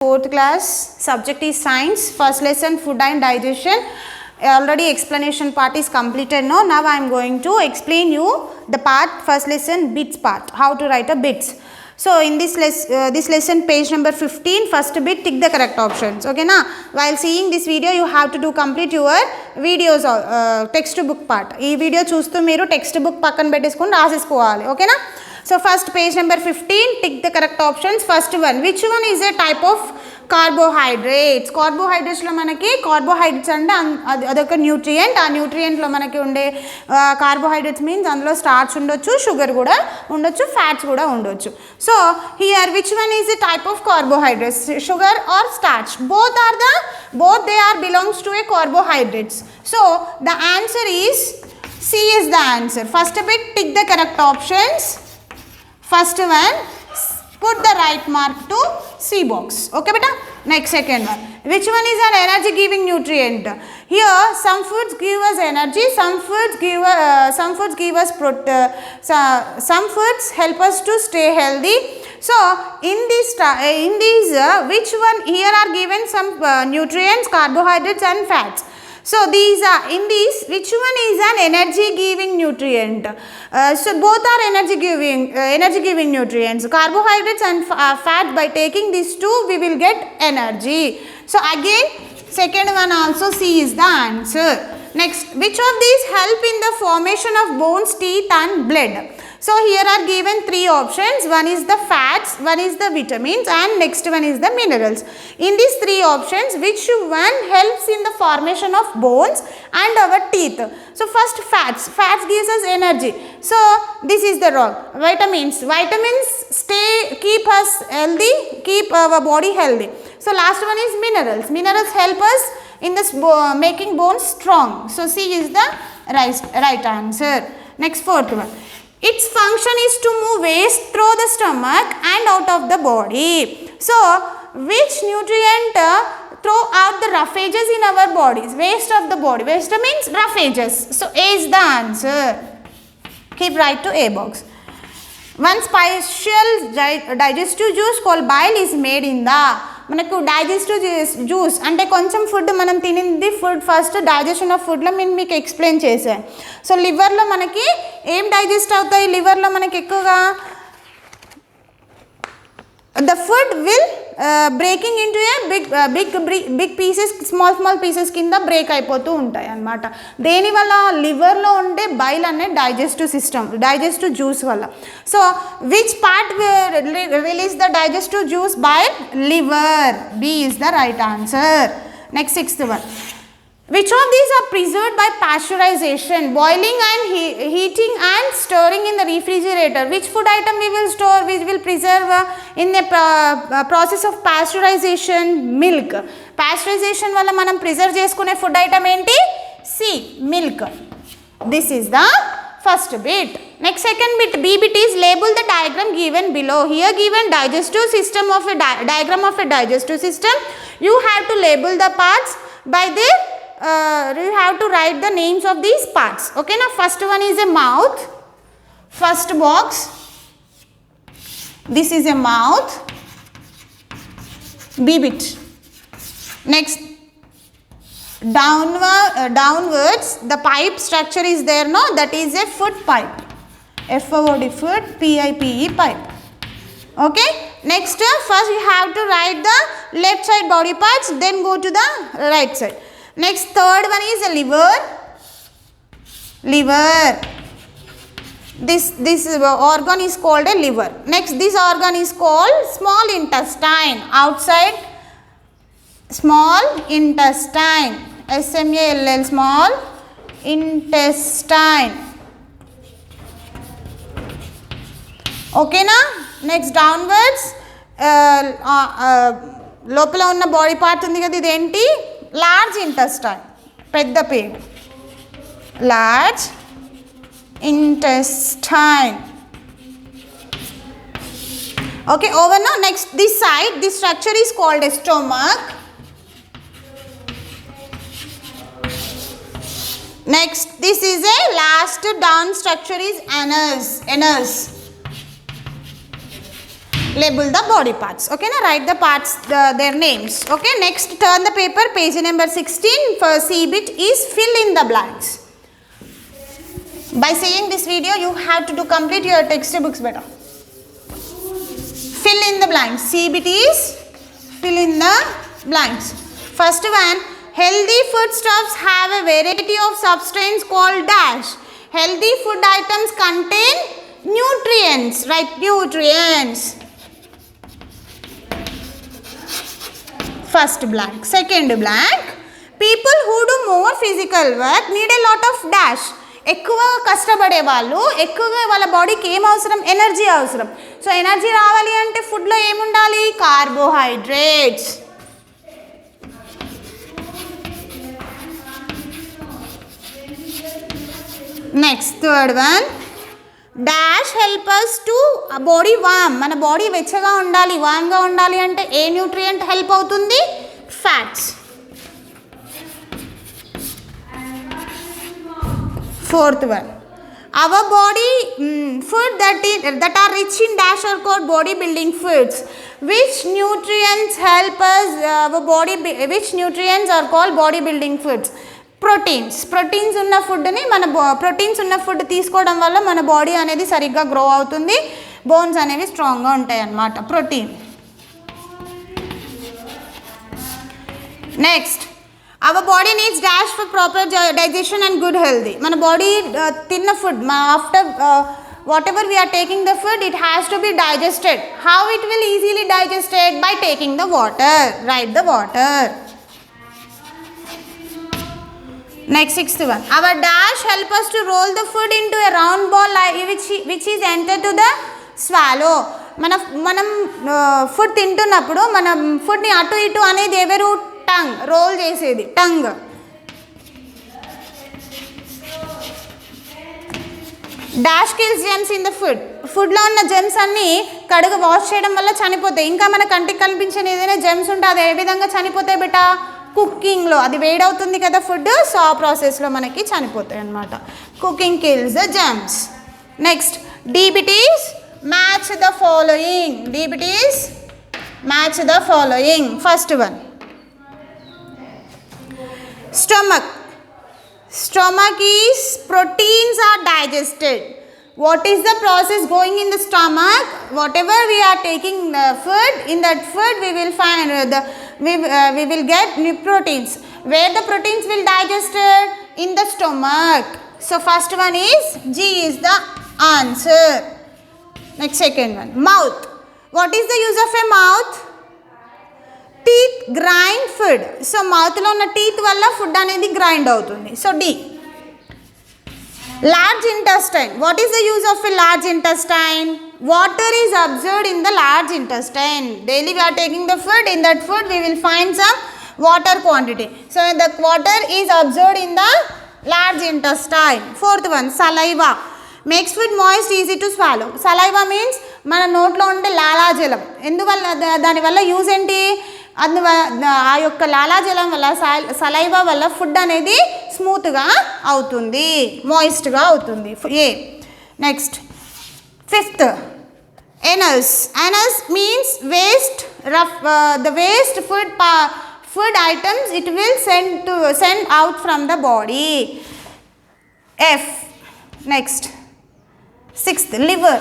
Fourth class, subject is science, first lesson food and digestion. Already explanation part is completed now. Now I am going to explain you the part, first lesson bits part, how to write a bits. So in this lesson page number 15, first bit, tick the correct options. Okay na? While seeing this video you have to do complete your videos textbook part. Ee video chustu meeru textbook pakkan petteskoni rasesukovali. Okay na? So first page number 15, tick the correct options. First one, which one is a type of carbohydrates? కార్బోహైడ్రేట్స్లో మనకి carbohydrates అంటే అదొక nutrient. ఆ న్యూట్రియంట్లో మనకి ఉండే carbohydrates means అందులో starch ఉండొచ్చు, షుగర్ కూడా ఉండొచ్చు, ఫ్యాట్స్ కూడా ఉండొచ్చు. So here which one is the type of carbohydrates? Sugar or starch? both they are belongs to a carbohydrates. So the answer is C is the answer. First bit, tick the correct options. First one, put the right mark to C box. Okay beta? Next second one, which one is an energy giving nutrient? Here some foods give us energy, some foods give us some foods help us to stay healthy. So in these which one here are given some nutrients, carbohydrates and fats. So these are in these, which one is an energy giving nutrient? So both are energy giving nutrients, carbohydrates and fat. By taking these two we will get energy. So again second one also C is the answer. Next, which of these help in the formation of bones, teeth and blood? So here are given three options. One is the fats, one is the vitamins and next one is the minerals. In these three options, which one helps in the formation of bones and our teeth? So first fats gives us energy. So this is the wrong. Vitamins keep us healthy, keep our body healthy. So last one is minerals help us in this making bones strong. So C is the right answer. Next fourth one, its function is to move waste through the stomach and out of the body. So which nutrient throw out the roughages in our bodies? Waste of the body. Waste means roughages. So A is the answer. Keep right to A box. One special digestive juice called bile is made in the, మనకు digestive juice అంటే కొంచెం food మనం తినింది food first digestion of ఫుడ్లో నేను మీకు explain చేశాను. So లివర్లో మనకి ఏం డైజెస్ట్ అవుతాయి? లివర్లో మనకి ఎక్కువగా the food will breaking into a big pieces, small pieces కింద బ్రేక్ అయిపోతూ ఉంటాయి అన్నమాట. దేనివల్ల? లివర్లో ఉండే బైల్ అనే డైజెస్టివ్ సిస్టమ్, డైజెస్టివ్ జ్యూస్ వల్ల. So which part release the digestive juice? Bile, liver. B is the right answer. Next sixth one, which of these are preserved by pasteurization? Boiling and heating and storing in the refrigerator. Which food item we will store, which will preserve in the process of pasteurization? Milk. Pasteurization వల్ల మనం preserve చేసుకునే food item ఏంటి? C, milk. This is the first bit. Next second bit, B bit is label the diagram given below. Here given digestive system of a diagram of a digestive system. You have to label the parts by their you have to write the names of these parts. Okay, now first one is a mouth. First box, this is a mouth. B bit. Next, downwards the pipe structure is there, no? That is a foot pipe. FOOD, foot, PIPE, pipe. Okay, next first you have to write the left side body parts, then go to the right side. Next, third one is a liver. This organ is called a liver. Next, this organ is called small intestine. Outside small intestine, SMALL, small intestine. Okay na? Next, downwards లోపల ఉన్న body part ఉంది కదా, ఇదేంటి? Large intestine, పెద్ద పేగు, large intestine. Okay, over now. Next this side, this structure is called a stomach. Next this is a last down structure is anus. label the body parts. Okay, now write the parts, their names. Okay, next turn the paper, page number 16. For C bit is fill in the blanks. By seeing this video, you have to complete your textbooks better. Fill in the blanks. C bit is fill in the blanks. First one, healthy foodstuffs have a variety of substances called dash. Healthy food items contain nutrients. Right, nutrients. First blank. Second blank, people who do more physical work need a lot of dash. ఎక్కువ కష్టపడే వాళ్ళు ఎక్కువగా వాళ్ళ బాడీకి ఏం అవసరం, energy అవసరం. So energy రావాలి అంటే ఫుడ్లో ఏముండాలి, carbohydrates. Next third one, dash help us to body warm. మన బాడీ వెచ్చగా ఉండాలి, వామ్గా ఉండాలి అంటే ఏ న్యూట్రియంట్ హెల్ప్ అవుతుంది, fats. Fourth one, our body food that are rich in dash are called body building foods. Which nutrients help us which nutrients are called body building foods? Proteins ఉన్న ఫుడ్ని proteins ఉన్న food తీసుకోవడం వల్ల మన body అనేది సరిగ్గా grow అవుతుంది, bones అనేవి స్ట్రాంగ్గా ఉంటాయి అన్నమాట. Protein. Next, our body needs dash for proper digestion and good healthy. మన బాడీ తిన్న food after whatever we are taking the food, it has to be digested. How it will easily digested? By taking the water. Write the water. Next, sixth one, our dash help us to roll the food into a round ball which is entered to the swallow. మనం food తింటున్నప్పుడు మనం ఫుడ్ని అటు ఇటు అనేది ఎవరు, tongue, roll చేసేది tongue. Dash kills germs in the food. ఫుడ్లో ఉన్న జెమ్స్ అన్నీ వాష్ చేయడం వల్ల చనిపోతాయి. ఇంకా మన కంటికి కనిపించిన ఏదైనా జెమ్స్ ఉంటే అది ఏ విధంగా చనిపోతాయి బేటా, కుకింగ్లో. అది వేడవుతుంది కదా ఫుడ్, సో ఆ ప్రాసెస్లో మనకి చనిపోతాయి అన్నమాట. Cooking kills the germs. Next, debits match the following. Debits match the following. First one, stomach is proteins are digested. What is the process going in the stomach? Whatever we are taking the food, in that food we will find we will get new proteins. Where the proteins will digested? In the stomach. So first one is G is the answer. Next, second one, mouth. What is the use of a mouth? Teeth grind food. So మౌత్లో ఉన్న teeth వల్ల food అనేది grind అవుతుంది. So D. Large intestine. What is the use of a large intestine? Water is absorbed in the large intestine. Daily we are taking the food, in that food we will find some water quantity. So the water is absorbed in the large intestine. Fourth one, saliva. Makes food moist, easy to swallow. Saliva means మన నోట్లో ఉండే లాలాజలం. ఎందువల్ల, దానివల్ల use ఏంటి, ఆ యొక్క లాలాజలం వల్ల సలైవా వల్ల ఫుడ్ అనేది స్మూత్గా అవుతుంది, మాయిస్ట్గా అవుతుంది. A. Next, fifth, anus. Anus means waste, the waste food items it will send out from the body. F. Next, sixth, liver.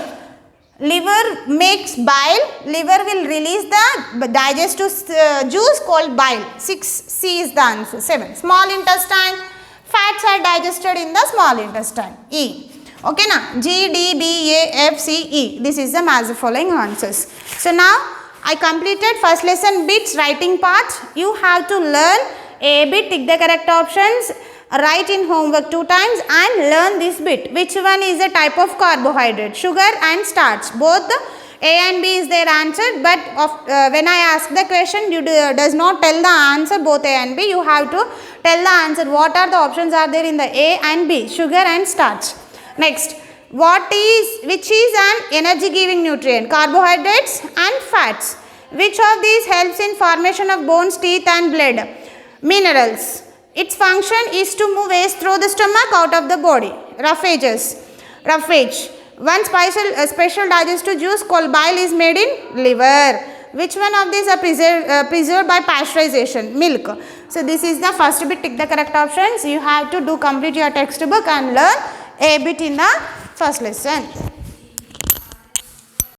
Liver makes bile. Liver will release the digestive juice called bile. 6, C is the answer. 7, small intestine. Fats are digested in the small intestine. E. Okay na? G, D, B, A, F, C, E. This is the match the following answers. So now I completed first lesson bits writing part. You have to learn A bit, tick the correct options, write in homework 2 times and learn this bit. Which one is a type of carbohydrate? Sugar and starch. Both A and B is their answer, but when I ask the question, you does not tell the answer both A and B. You have to tell the answer. What are the options are there in the A and B? Sugar and starch. Next, which is an energy giving nutrient? Carbohydrates and fats. Which of these helps in formation of bones, teeth and blood? Minerals. Its function is to move waste through the stomach out of the body. Roughage. One special digestive juice called bile is made in liver. Which one of these are preserved by pasteurization? Milk. So this is the first bit. Tick the correct options. You have to complete your textbook and learn a bit in the first lesson.